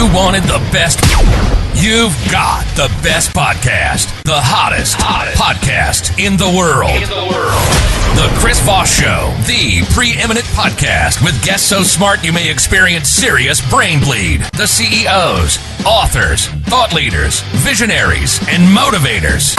you wanted the best, you've got the best podcast. The hottest podcast in the world. The Chris Voss Show, the preeminent podcast with guests so smart you may experience serious brain bleed. The CEOs, authors, thought leaders, visionaries, and motivators.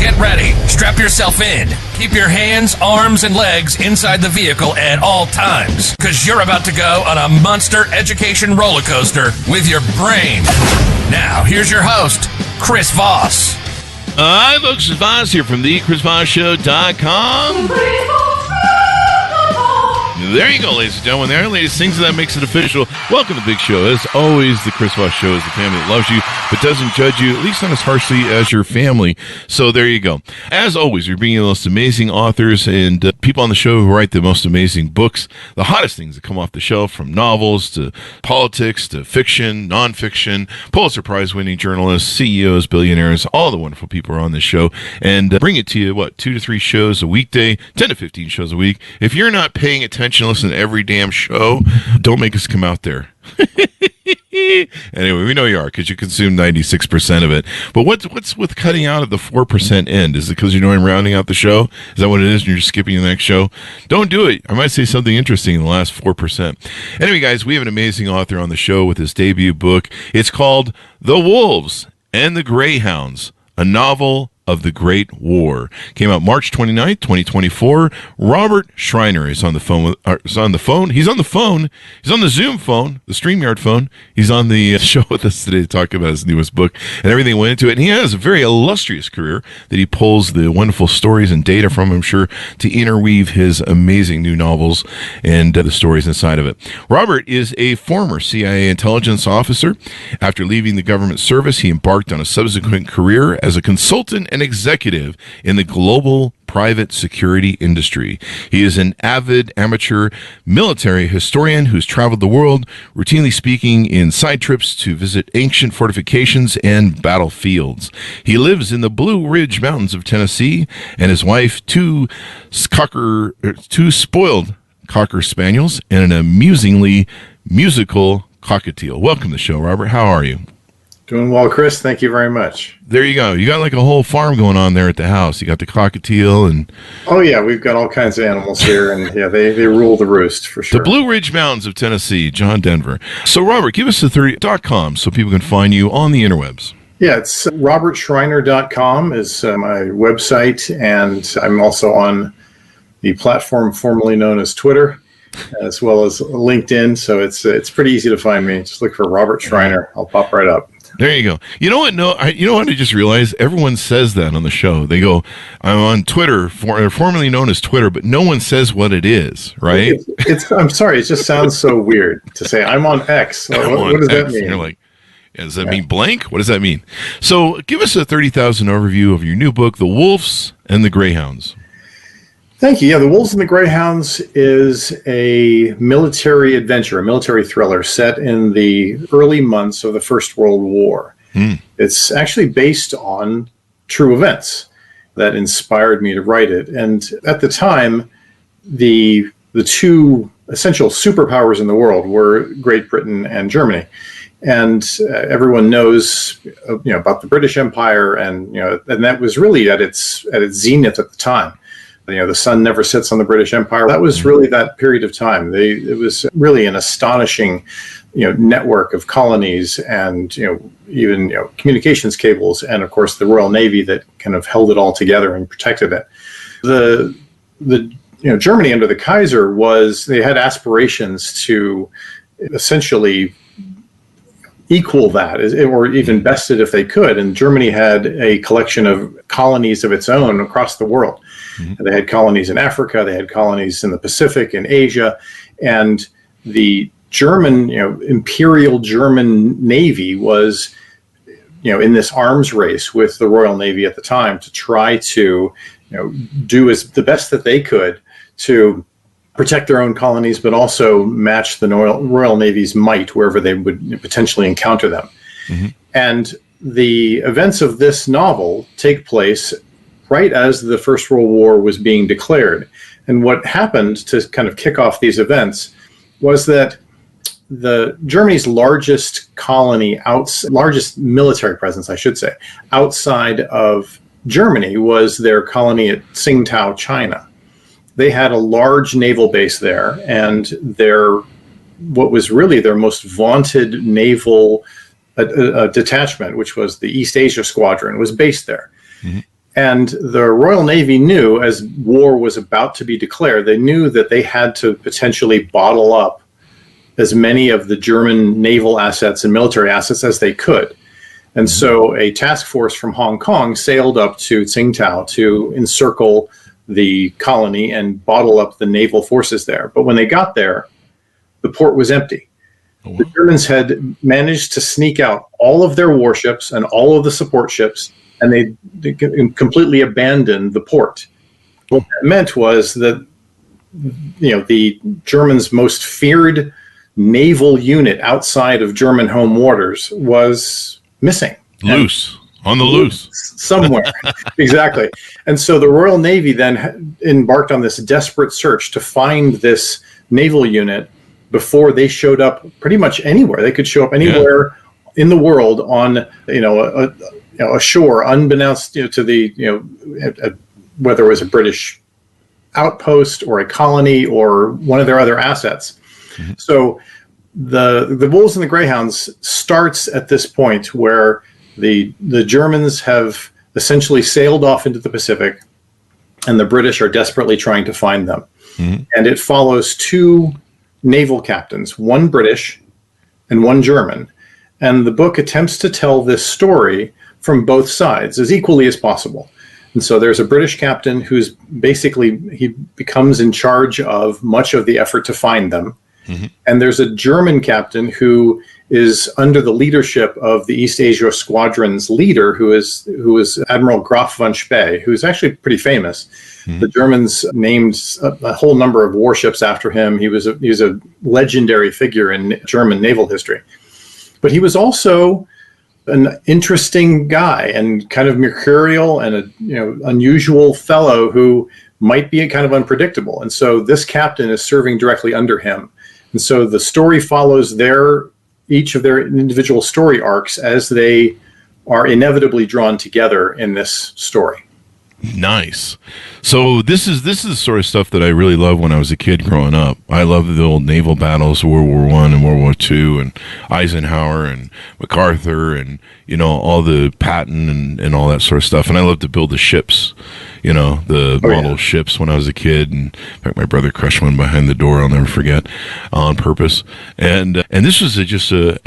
Get ready. Strap yourself in. Keep your hands, arms, and legs inside the vehicle at all times, because you're about to go on a monster education roller coaster with your brain. Now, here's your host, Chris Voss. Hi, folks. It's Voss here from thechrisvossshow.com. There you go, ladies and gentlemen. There, ladies, things that makes it official. Welcome to the big show. As always, the Chris Voss Show is the family that loves you, but doesn't judge you, at least not as harshly as your family. So there you go. As always, we're bringing the most amazing authors and people on the show who write the most amazing books, the hottest things that come off the shelf, from novels to politics to fiction, nonfiction, Pulitzer Prize-winning journalists, CEOs, billionaires, all the wonderful people are on this show, and bring it to you, 2 to 3 shows a weekday, 10 to 15 shows a week. If you're not paying attention, listen to every damn show, don't make us come out there. Anyway, we know you are, because you consume 96% of it. But what's with cutting out of the 4% end? Is it because you're doing rounding out the show? Is that what it is, and you're just skipping the next show? Don't do it. I might say something interesting in the last 4%. Anyway, guys, we have an amazing author on the show with his debut book. It's called The Wolves and the Greyhounds, a novel of the Great War. Came out March 29th, 2024. Robert Schreiner is on the phone. He's on the Zoom phone, the StreamYard phone. He's on the show with us today to talk about his newest book and everything that went into it. And he has a very illustrious career that he pulls the wonderful stories and data from, I'm sure, to interweave his amazing new novels and the stories inside of it. Robert is a former CIA intelligence officer. After leaving the government service, he embarked on a subsequent career as a consultant and executive in the global private security industry. He is an avid amateur military historian who's traveled the world, routinely speaking in side trips to visit ancient fortifications and battlefields. He lives in the Blue Ridge Mountains of Tennessee, and his wife, two spoiled Cocker Spaniels, and an amusingly musical cockatiel. Welcome to the show, Robert. How are you? Doing well, Chris. Thank you very much. There you go. You got like a whole farm going on there at the house. You got the cockatiel and... Oh, yeah. We've got all kinds of animals here, and yeah, they rule the roost for sure. The Blue Ridge Mountains of Tennessee, John Denver. So, Robert, give us the 30.com so people can find you on the interwebs. Yeah, it's robertschreiner.com is my website, and I'm also on the platform formerly known as Twitter, as well as LinkedIn. So it's pretty easy to find me. Just look for Robert Schreiner. I'll pop right up. There you go. You know what? You know what? I just realized everyone says that on the show. They go, "I'm on Twitter, formerly known as Twitter," but no one says what it is, right? I'm sorry. It just sounds so weird to say I'm on X. What does that mean? You're like, does that mean blank? What does that mean? So, give us a 30,000 overview of your new book, The Wolves and the Greyhounds. Thank you. Yeah, The Wolves and the Greyhounds is a military adventure, a military thriller set in the early months of the First World War. It's actually based on true events that inspired me to write it. And at the time, the two essential superpowers in the world were Great Britain and Germany. And everyone knows, about the British Empire, and that was really at its zenith at the time. The sun never sets on the British Empire. That was really that period of time. It was really an astonishing, network of colonies, and even communications cables, and of course the Royal Navy that kind of held it all together and protected it. The Germany under the Kaiser they had aspirations to essentially equal that, or even best it if they could. And Germany had a collection of colonies of its own across the world. Mm-hmm. They had colonies in Africa, they had colonies in the Pacific, in Asia, and the German, Imperial German Navy was, in this arms race with the Royal Navy at the time to try to, do the best that they could to protect their own colonies, but also match the Royal Navy's might wherever they would potentially encounter them. Mm-hmm. And the events of this novel take place right as the First World War was being declared. And what happened to kind of kick off these events was that the Germany's largest largest military presence, I should say, outside of Germany was their colony at Tsingtao, China. They had a large naval base there, and what was really their most vaunted naval detachment, which was the East Asia Squadron, was based there. Mm-hmm. And the Royal Navy knew, as war was about to be declared, they knew that they had to potentially bottle up as many of the German naval assets and military assets as they could. And so a task force from Hong Kong sailed up to Tsingtao to encircle the colony and bottle up the naval forces there. But when they got there, the port was empty. Oh, wow. The Germans had managed to sneak out all of their warships and all of the support ships, and they completely abandoned the port. What that meant was that, the Germans' most feared naval unit outside of German home waters was missing. Luce. On the loose. Somewhere. Exactly. And so the Royal Navy then embarked on this desperate search to find this naval unit before they showed up pretty much anywhere. They could show up anywhere in the world on, a shore, unbeknownst to the, whether it was a British outpost or a colony or one of their other assets. Mm-hmm. So the Wolves and the Greyhounds starts at this point where the Germans have essentially sailed off into the Pacific, and the British are desperately trying to find them. Mm-hmm. And it follows two naval captains, one British and one German. And the book attempts to tell this story from both sides as equally as possible. And so there's a British captain who's he becomes in charge of much of the effort to find them. Mm-hmm. And there's a German captain who is under the leadership of the East Asia Squadron's leader, who is Admiral Graf von Spee, who's actually pretty famous. Mm-hmm. The Germans named a whole number of warships after him. He was a legendary figure in German naval history. But he was also an interesting guy and kind of mercurial and a unusual fellow who might be kind of unpredictable. And so this captain is serving directly under him. And so the story follows each of their individual story arcs as they are inevitably drawn together in this story. Nice. So this is the sort of stuff that I really loved when I was a kid growing up. I loved the old naval battles, World War I and World War II, and Eisenhower and MacArthur, and all the Patton and all that sort of stuff. And I loved to build the ships, the model ships when I was a kid. And in fact, my brother crushed one behind the door. I'll never forget, on purpose. And this was just a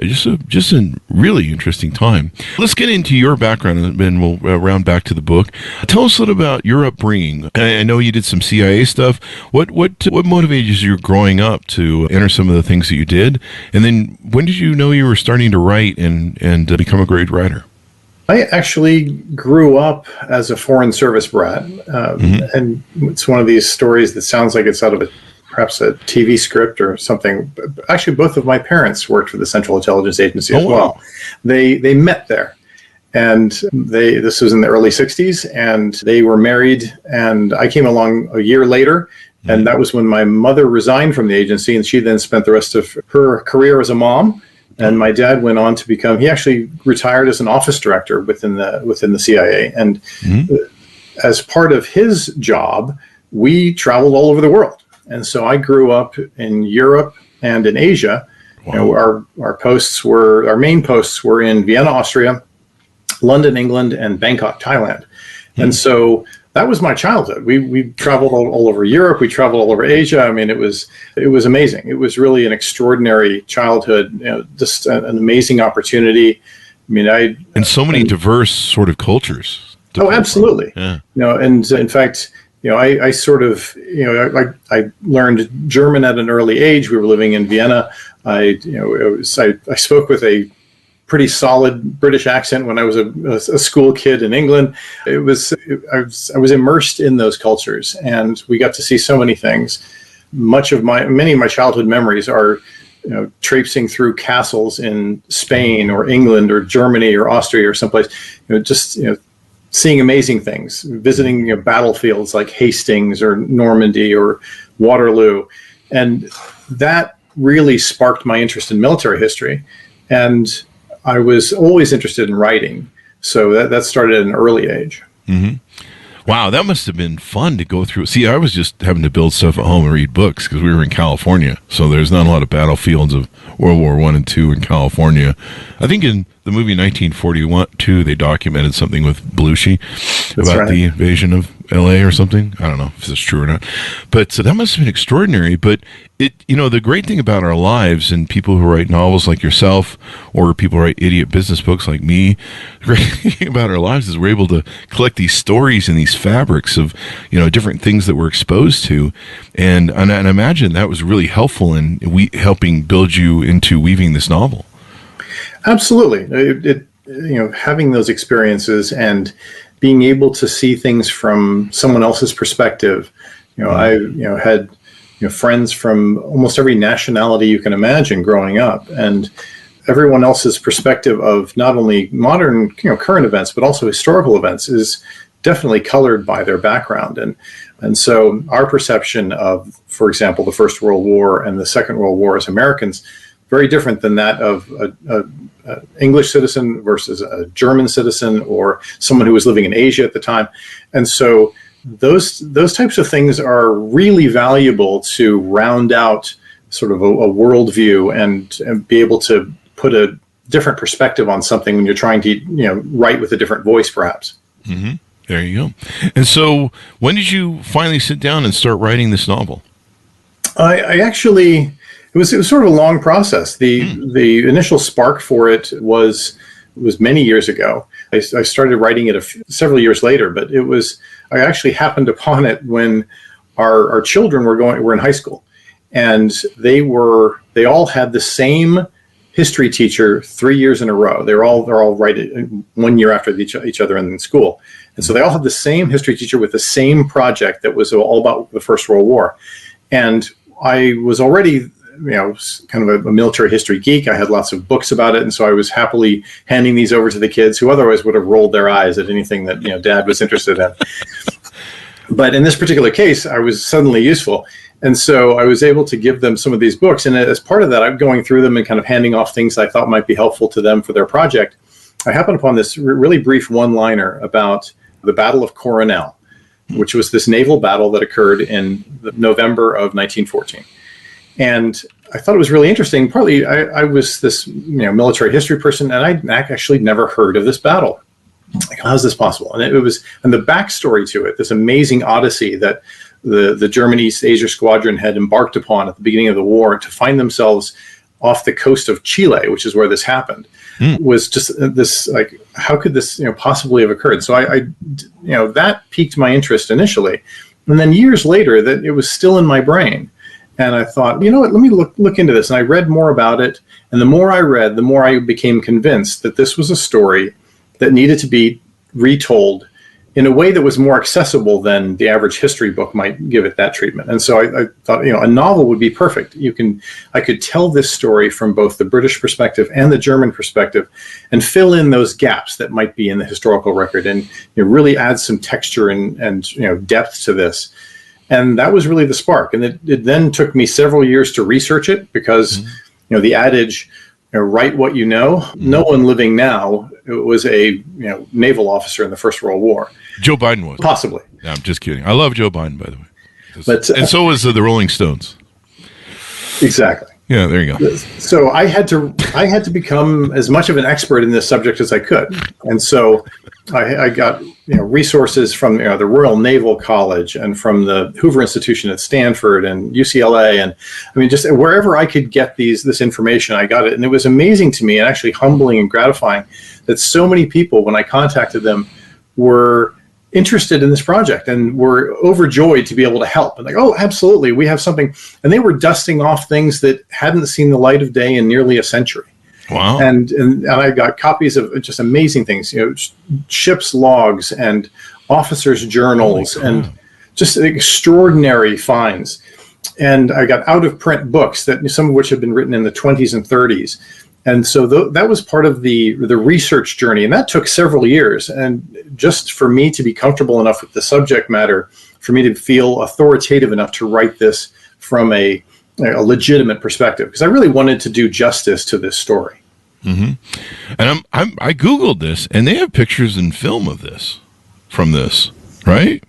really interesting time. Let's get into your background, and then we'll round back to the book. Tell us a little about your upbringing. I know you did some CIA stuff. What motivated you growing up to enter some of the things that you did? And then when did you know you were starting to write and become a great writer? I actually grew up as a Foreign Service brat. And it's one of these stories that sounds like it's out of perhaps a TV script or something. Actually, both of my parents worked for the Central Intelligence Agency as well. They met there. And this was in the early 60s, and they were married, and I came along a year later, and that was when my mother resigned from the agency, and she then spent the rest of her career as a mom, and my dad went on to he actually retired as an office director within the CIA, and as part of his job, we traveled all over the world, and so I grew up in Europe and in Asia. Wow. Our main posts were in Vienna, Austria, London, England, and Bangkok, Thailand. And so that was my childhood. We traveled all over Europe. We traveled all over Asia. I mean, it was amazing. It was really an extraordinary childhood, just an amazing opportunity. I mean, and so many diverse sort of cultures. Oh, absolutely. Yeah. And in fact, I sort of, I learned German at an early age. We were living in Vienna. I spoke with a pretty solid British accent when I was a school kid in England. I was immersed in those cultures, and we got to see so many things. Many of my childhood memories are, traipsing through castles in Spain or England or Germany or Austria or someplace, seeing amazing things, visiting battlefields like Hastings or Normandy or Waterloo, and that really sparked my interest in military history. And I was always interested in writing. So that started at an early age. Mm-hmm. Wow, that must have been fun to go through. See, I was just having to build stuff at home and read books because we were in California. So there's not a lot of battlefields of World War I and II in California. I think in the movie 1941, they documented something with Belushi about the invasion of L.A. or something. I don't know if it's true or not. But so that must have been extraordinary. But the great thing about our lives and people who write novels like yourself or people who write idiot business books like me, the great thing about our lives is we're able to collect these stories and these fabrics of, different things that we're exposed to. And I imagine that was really helpful in helping build you into weaving this novel. Absolutely. Having those experiences and being able to see things from someone else's perspective. I had friends from almost every nationality you can imagine growing up, and everyone else's perspective of not only modern, current events, but also historical events is definitely colored by their background. And so our perception of, for example, the First World War and the Second World War as Americans, very different than that of an English citizen versus a German citizen or someone who was living in Asia at the time. And so those types of things are really valuable to round out sort of a worldview and be able to put a different perspective on something when you're trying to write with a different voice, perhaps. Mm-hmm. There you go. And so when did you finally sit down and start writing this novel? I actually, it was sort of a long process. The initial spark for it was many years ago. I started writing it several years later, but I actually happened upon it when our children were in high school, and they all had the same history teacher 3 years in a row. They're all right 1 year after each other in school. And so they all had the same history teacher with the same project that was all about the First World War. And I was already, kind of a military history geek. I had lots of books about it. And so I was happily handing these over to the kids who otherwise would have rolled their eyes at anything that, Dad was interested in. But in this particular case, I was suddenly useful. And so I was able to give them some of these books. And as part of that, I'm going through them and kind of handing off things I thought might be helpful to them for their project. I happened upon this really brief one-liner about the Battle of Coronel, which was this naval battle that occurred in November of 1914. And I thought it was really interesting. Partly, I was this military history person, and I'd actually never heard of this battle. Like, how's this possible? And the backstory to it, this amazing odyssey that the German East Asia Squadron had embarked upon at the beginning of the war to find themselves off the coast of Chile, which is where this happened, was just this, like, how could this possibly have occurred? So I that piqued my interest initially, and then years later, that it was still in my brain, and I thought, what, let me look into this, and I read more about it, and the more I read, the more I became convinced that this was a story that needed to be retold in a way that was more accessible than the average history book might give it that treatment. And so I thought, a novel would be perfect. I could tell this story from both the British perspective and the German perspective and fill in those gaps that might be in the historical record and really add some texture and depth to this. And that was really the spark. And it then took me several years to research it because, the adage, write what you know. No one living now was a naval officer in the First World War. Joe Biden was. Possibly. No, I'm just kidding. I love Joe Biden, by the way. But and so was the Rolling Stones. Exactly. Yeah, there you go. So I had to become as much of an expert in this subject as I could, and so I got resources from the Royal Naval College and from the Hoover Institution at Stanford and UCLA, and just wherever I could get this information, I got it, and it was amazing to me and actually humbling and gratifying that so many people, when I contacted them, were interested in this project and were overjoyed to be able to help. And like, oh, absolutely, we have something. And they were dusting off things that hadn't seen the light of day in nearly a century. Wow. And I got copies of just amazing things, ships' logs and officers' journals and just extraordinary finds. And I got out-of-print books, some of which had been written in the 20s and 30s. And so that was part of the research journey, and that took several years. And just for me to be comfortable enough with the subject matter, for me to feel authoritative enough to write this from a a legitimate perspective, because I really wanted to do justice to this story. And I Googled this, and they have pictures and film of this from this, right?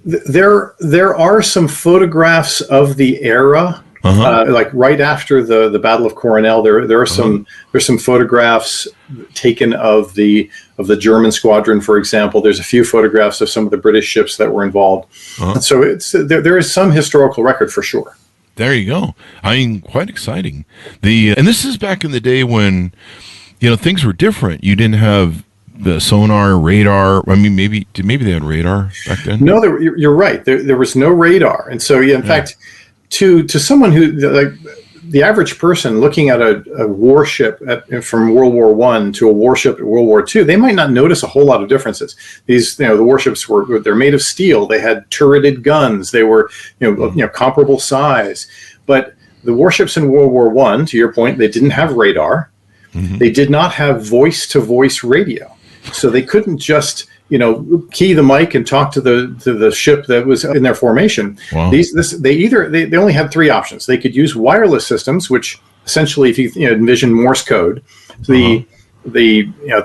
There are some photographs of the era, like right after the Battle of Coronel. There are some photographs taken of the German squadron, for example. There's a few photographs of some of the British ships that were involved. So there is some historical record for sure. There you go. I mean, quite exciting. And this is back in the day when, things were different. You didn't have the sonar, radar. I mean, maybe they had radar back then. No, you're right. There was no radar, and so in fact, to someone who like the average person looking at a warship from World War I to a warship at World War II, they might not notice a whole lot of differences. These, the warships they're made of steel. They had turreted guns. They were, comparable size. But the warships in World War I, to your point, they didn't have radar. They did not have voice-to-voice radio, so they couldn't just key the mic and talk to the ship that was in their formation. Wow. They only had three options. They could use wireless systems, which essentially, if you envision Morse code, the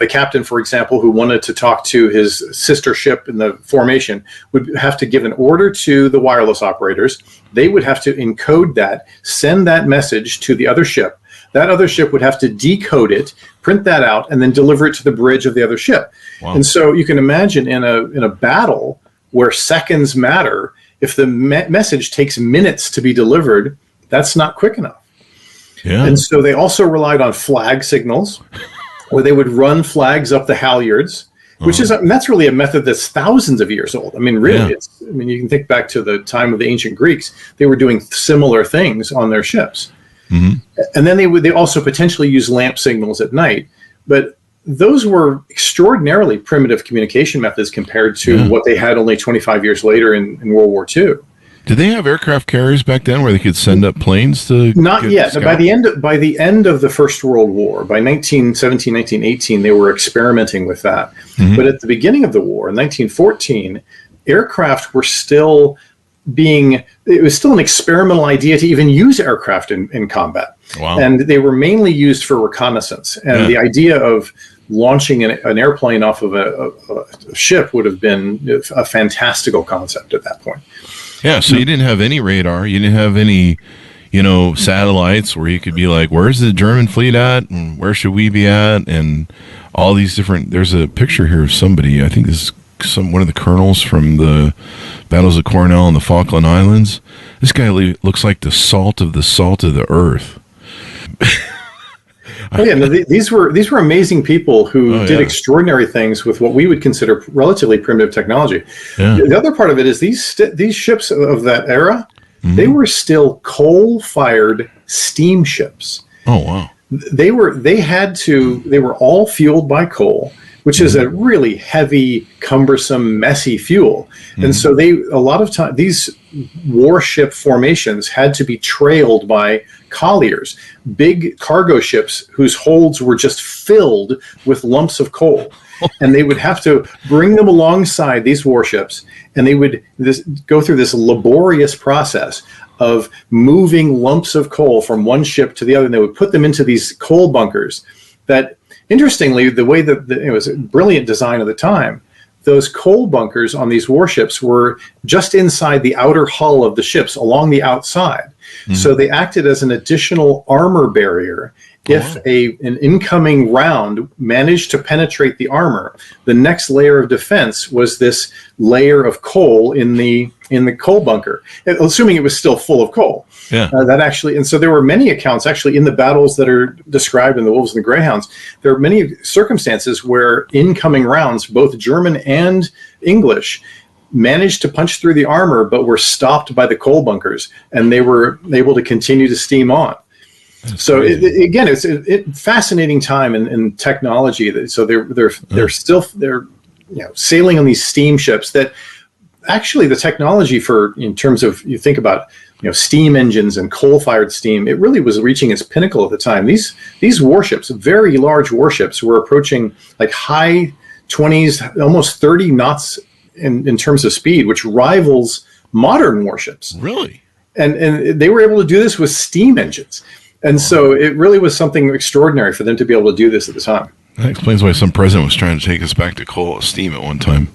captain, for example, who wanted to talk to his sister ship in the formation would have to give an order to the wireless operators. They would have to encode that, send that message to the other ship. That other ship would have to decode it, print that out, and then deliver it to the bridge of the other ship. Wow. And so you can imagine in a battle where seconds matter, if the message takes minutes to be delivered, that's not quick enough. Yeah. And so they also relied on flag signals, where they would run flags up the halyards, which that's really a method that's thousands of years old. I mean, really, you can think back to the time of the ancient Greeks. They were doing similar things on their ships. And then they also potentially use lamp signals at night, but those were extraordinarily primitive communication methods compared to what they had only 25 years later in World War II. Did they have aircraft carriers back then where they could send up planes to? Not yet. By the end of the First World War, by 1917, 1918, they were experimenting with that. But at the beginning of the war, in 1914, aircraft were still it was still an experimental idea to even use aircraft in combat. Wow. And they were mainly used for reconnaissance. And the idea of launching an airplane off of a ship would have been a fantastical concept at that point. Yeah, so you didn't have any radar. You didn't have any, satellites where you could be like, where's the German fleet at? And where should we be at? And all these different, there's a picture here of somebody, I think this is one of the colonels from the battles of Coronel and the Falkland Islands. This guy looks like the salt of the earth. These were amazing people who did extraordinary things with what we would consider relatively primitive technology. The other part of it is these ships of that era, they were still coal-fired steamships. Oh wow! They were all fueled by coal, which is a really heavy, cumbersome, messy fuel. And so a lot of time, these warship formations had to be trailed by colliers, big cargo ships whose holds were just filled with lumps of coal. And they would have to bring them alongside these warships, and they would go through this laborious process of moving lumps of coal from one ship to the other, and they would put them into these coal bunkers that, interestingly, the way that it was a brilliant design of the time, those coal bunkers on these warships were just inside the outer hull of the ships along the outside. So they acted as an additional armor barrier. If an incoming round managed to penetrate the armor, the next layer of defense was this layer of coal in the coal bunker, assuming it was still full of coal. And so there were many accounts actually in the battles that are described in the Wolves and the Greyhounds. There are many circumstances where incoming rounds, both German and English, managed to punch through the armor, but were stopped by the coal bunkers, and they were able to continue to steam on. So it's a fascinating time in technology. So they're still sailing on these steamships that actually the technology in terms of, you think about steam engines and coal-fired steam, it really was reaching its pinnacle at the time. These warships, very large warships, were approaching like high 20s, almost 30 knots in terms of speed, which rivals modern warships. Really? And they were able to do this with steam engines. And so it really was something extraordinary for them to be able to do this at the time. That explains why some president was trying to take us back to coal steam at one time.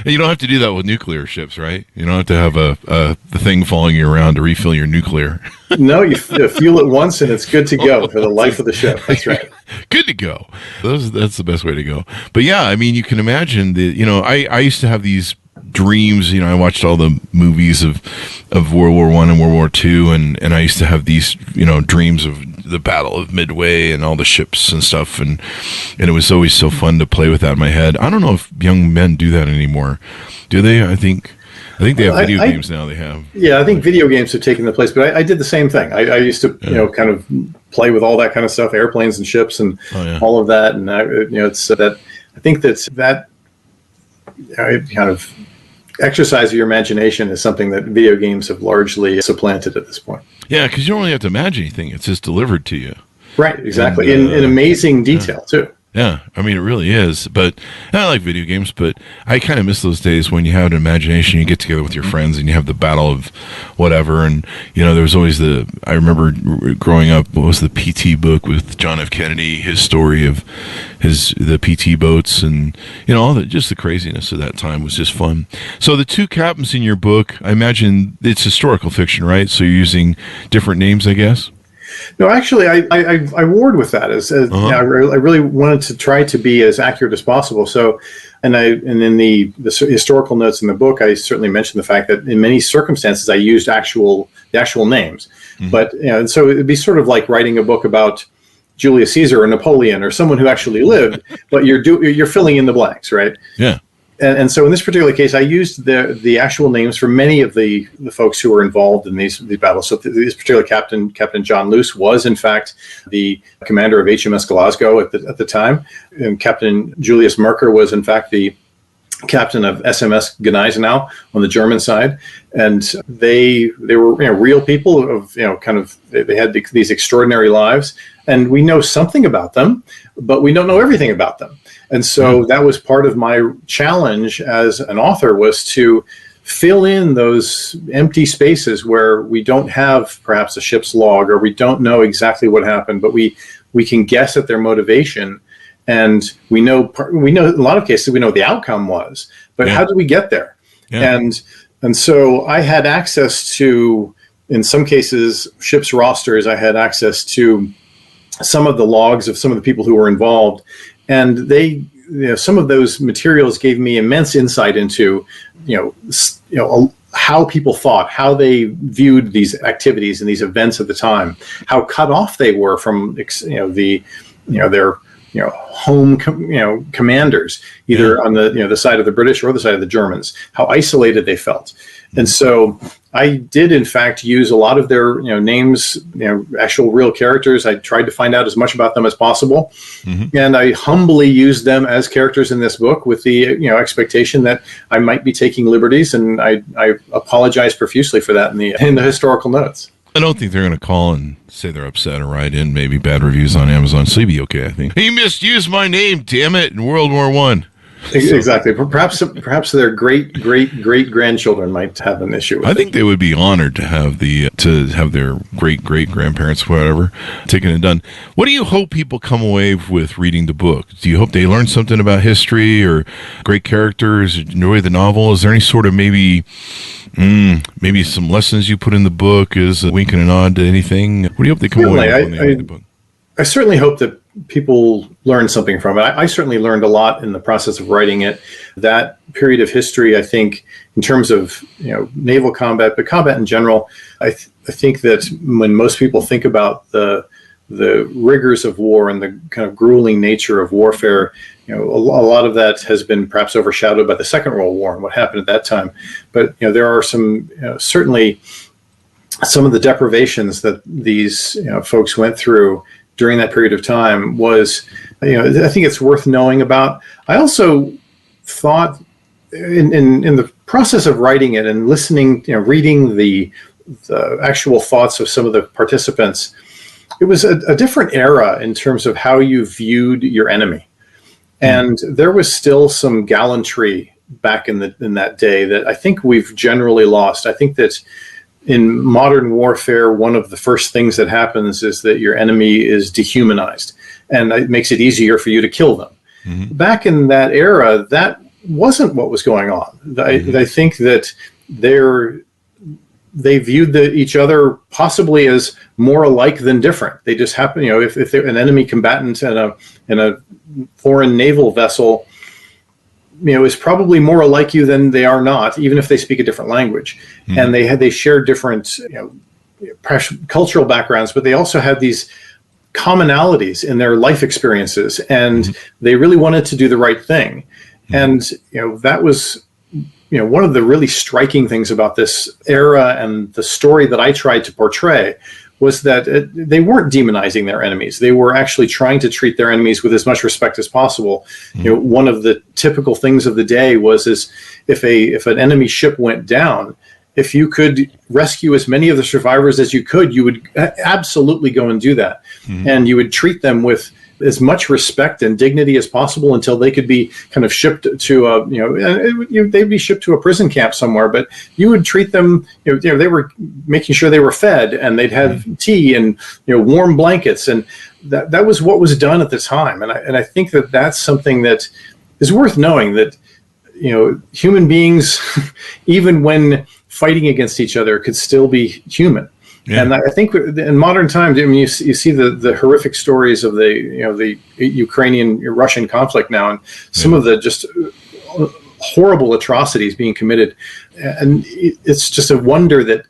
You don't have to do that with nuclear ships, right? You don't have to have the thing following you around to refill your nuclear. No, you fuel it once and it's good to go for the life of the ship. That's right. Good to go. That's the best way to go. But yeah, I mean, you can imagine that. I used to have these dreams. I watched all the movies of World War I and World War II, and I used to have these dreams of the Battle of Midway and all the ships and stuff, and it was always so fun to play with that in my head. I don't know if young men do that anymore. Do they? I think they have video games now. They have. Yeah, I think video games have taken the place, but I did the same thing. I used to kind of play with all that kind of stuff, airplanes and ships and all of that, and it's that I think that kind of exercise of your imagination is something that video games have largely supplanted at this point. Yeah, because you don't really have to imagine anything. It's just delivered to you. Right, exactly. In amazing detail, too. Yeah, I mean, it really is. But I like video games, but I kind of miss those days when you have an imagination, you get together with your friends, and you have the battle of whatever. And, there was always I remember growing up, what was the PT book with John F. Kennedy, his story of the PT boats, and, all just the craziness of that time was just fun. So the two captains in your book, I imagine it's historical fiction, right? So you're using different names, I guess? No, actually, I warred with that. I really wanted to try to be as accurate as possible. So, and in the historical notes in the book, I certainly mentioned the fact that in many circumstances I used the actual names. Mm-hmm. But and so it'd be sort of like writing a book about Julius Caesar or Napoleon or someone who actually lived, but you're filling in the blanks, right? Yeah. And so in this particular case, I used the actual names for many of the folks who were involved in these battles. So this particular Captain John Luce was, in fact, the commander of HMS Glasgow at the time. And Captain Julius Merker was, in fact, the captain of SMS Gneisenau on the German side. And they were real people of they had these extraordinary lives. And we know something about them, but we don't know everything about them. And so that was part of my challenge as an author, was to fill in those empty spaces where we don't have perhaps a ship's log, or we don't know exactly what happened, but we can guess at their motivation. And we know in a lot of cases, we know what the outcome was, but how did we get there? Yeah. And so I had access to, in some cases, ship's rosters. I had access to some of the logs of some of the people who were involved. And they, some of those materials gave me immense insight into, how people thought, how they viewed these activities and these events at the time, how cut off they were from, their home commanders, either on the side of the British or the side of the Germans, how isolated they felt. And so I did, in fact, use a lot of their names, actual real characters. I tried to find out as much about them as possible. Mm-hmm. And I humbly used them as characters in this book with the expectation that I might be taking liberties, and I apologize profusely for that in the historical notes. I don't think they're going to call and say they're upset or write in maybe bad reviews on Amazon. So you'd be okay, I think. He misused my name, damn it, in World War I. Exactly. Perhaps their great grandchildren might have an issue with it. I think they would be honored to have their great grandparents, whatever, taken and done. What do you hope people come away with reading the book? Do you hope they learn something about history or great characters, enjoy the novel? Is there any sort of maybe some lessons you put in the book as a wink and a nod to anything? What do you hope they come away with when they read the book? I certainly hope that people learn something from it. I certainly learned a lot in the process of writing it. That period of history, I think, in terms of naval combat, but combat in general, I think that when most people think about the rigors of war and the kind of grueling nature of warfare, a lot of that has been perhaps overshadowed by the Second World War and what happened at that time. But there are some certainly some of the deprivations that these folks went through during that period of time was, I think it's worth knowing about. I also thought in the process of writing it and listening, reading the actual thoughts of some of the participants, it was a different era in terms of how you viewed your enemy. And there was still some gallantry back in that day that I think we've generally lost. I think that in modern warfare, one of the first things that happens is that your enemy is dehumanized, and it makes it easier for you to kill them. Mm-hmm. Back in that era, that wasn't what was going on. I think that they viewed each other possibly as more alike than different. They just happen, if they're an enemy combatant in a foreign naval vessel, is probably more alike you than they are not, even if they speak a different language. Mm-hmm. And they share different, cultural backgrounds, but they also had these commonalities in their life experiences, and mm-hmm. they really wanted to do the right thing. Mm-hmm. And, that was, one of the really striking things about this era and the story that I tried to portray was that they weren't demonizing their enemies. They were actually trying to treat their enemies with as much respect as possible. Mm-hmm. One of the typical things of the day was if an enemy ship went down, if you could rescue as many of the survivors as you could, you would absolutely go and do that. Mm-hmm. And you would treat them with as much respect and dignity as possible until they could be kind of shipped to they'd be shipped to a prison camp somewhere, but you would treat them, they were making sure they were fed, and they'd have mm-hmm. tea and, warm blankets. And that was what was done at the time. And I think that that's something that is worth knowing, that, human beings, even when fighting against each other, could still be human. Yeah. And I think in modern times, you see the horrific stories of the Ukrainian-Russian conflict now, and some of the just horrible atrocities being committed. And it's just a wonder that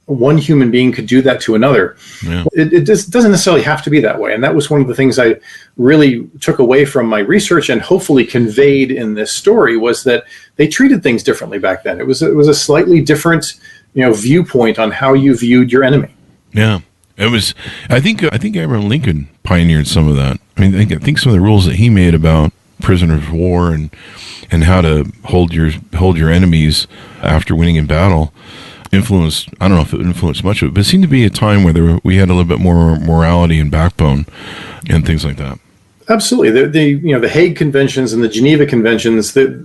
one human being could do that to another. Yeah. It just doesn't necessarily have to be that way. And that was one of the things I really took away from my research and hopefully conveyed in this story, was that they treated things differently back then. It was a slightly different viewpoint on how you viewed your enemy. Yeah, it was. I think Abraham Lincoln pioneered some of that. I mean, I think some of the rules that he made about prisoners of war and how to hold your enemies after winning in battle influenced. I don't know if it influenced much of it, but it seemed to be a time where we had a little bit more morality and backbone and things like that. Absolutely, the Hague Conventions and the Geneva Conventions. There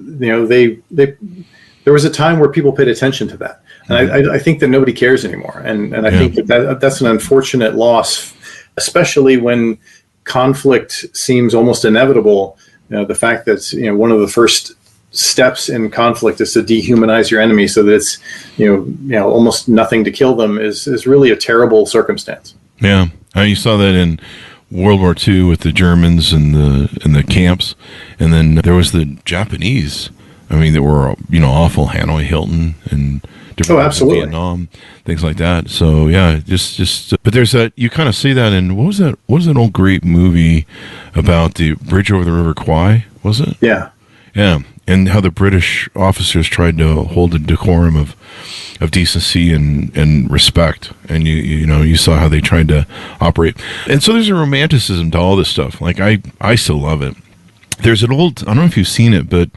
was a time where people paid attention to that. And I think that nobody cares anymore. And I think that's an unfortunate loss, especially when conflict seems almost inevitable. The fact that, one of the first steps in conflict is to dehumanize your enemy so that it's, almost nothing to kill them is really a terrible circumstance. Yeah. You saw that in World War II with the Germans and the camps. And then there was the Japanese. I mean, that were, awful. Hanoi, Hilton, and different absolutely. Vietnam, things like that. So yeah, just. But there's that. You kind of see that in what was that old great movie about the bridge over the River Kwai? Was it? Yeah. Yeah, and how the British officers tried to hold a decorum of decency and respect, and you saw how they tried to operate. And so there's a romanticism to all this stuff. Like I still love it. There's an old. I don't know if you've seen it, but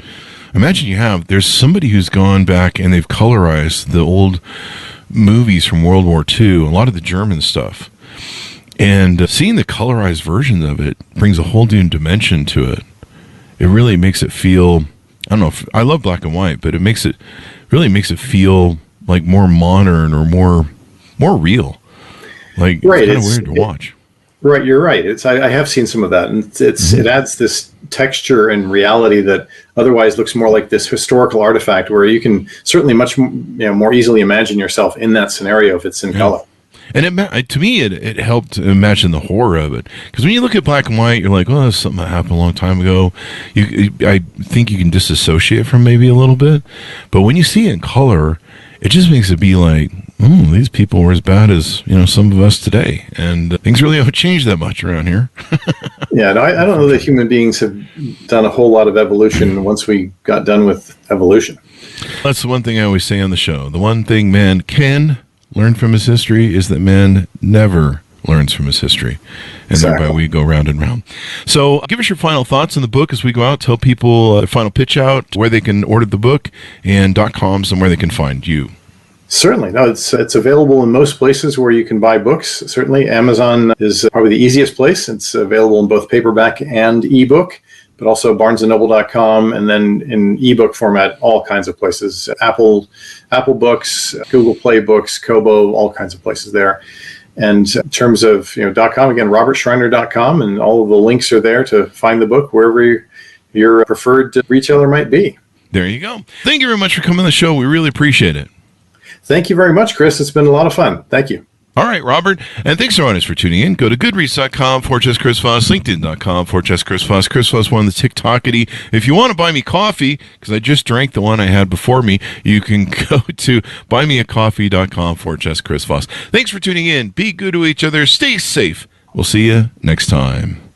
imagine you have. There's somebody who's gone back and they've colorized the old movies from World War II, a lot of the German stuff. And seeing the colorized version of it brings a whole new dimension to it. It really makes it feel, I don't know, I love black and white, but it really makes it feel like more modern or more real. Like, right, it's kind of weird to watch. Right, you're right. I have seen some of that, and it adds this texture and reality that otherwise looks more like this historical artifact, where you can certainly much more easily imagine yourself in that scenario if it's in color. And to me, it helped imagine the horror of it, because when you look at black and white, you're like, "Oh, that's something that happened a long time ago." I think you can disassociate from maybe a little bit, but when you see it in color, it just makes it be like, these people were as bad as some of us today, and things really haven't changed that much around here. Yeah, no, I don't know that human beings have done a whole lot of evolution once we got done with evolution. That's the one thing I always say on the show. The one thing man can learn from his history is that man never learns from his history. And exactly. Thereby we go round and round. So give us your final thoughts on the book as we go out. Tell people the final pitch out, where they can order the book, and .coms, and where they can find you. Certainly. No, it's available in most places where you can buy books. Certainly, Amazon is probably the easiest place. It's available in both paperback and ebook. but also barnesandnoble.com, and then in ebook format, all kinds of places. Apple Books, Google Play Books, Kobo, all kinds of places there. And in terms of .com, again, robertschreiner.com, and all of the links are there to find the book wherever your preferred retailer might be. There you go. Thank you very much for coming on the show. We really appreciate it. Thank you very much, Chris. It's been a lot of fun. Thank you. All right, Robert. And thanks, everyone, for tuning in. Go to goodreads.com/Chris Voss, LinkedIn.com/Chris Voss. Chris Voss, one of the TikTokity. If you want to buy me coffee, because I just drank the one I had before me, you can go to buymeacoffee.com/Chris Voss. Thanks for tuning in. Be good to each other. Stay safe. We'll see you next time.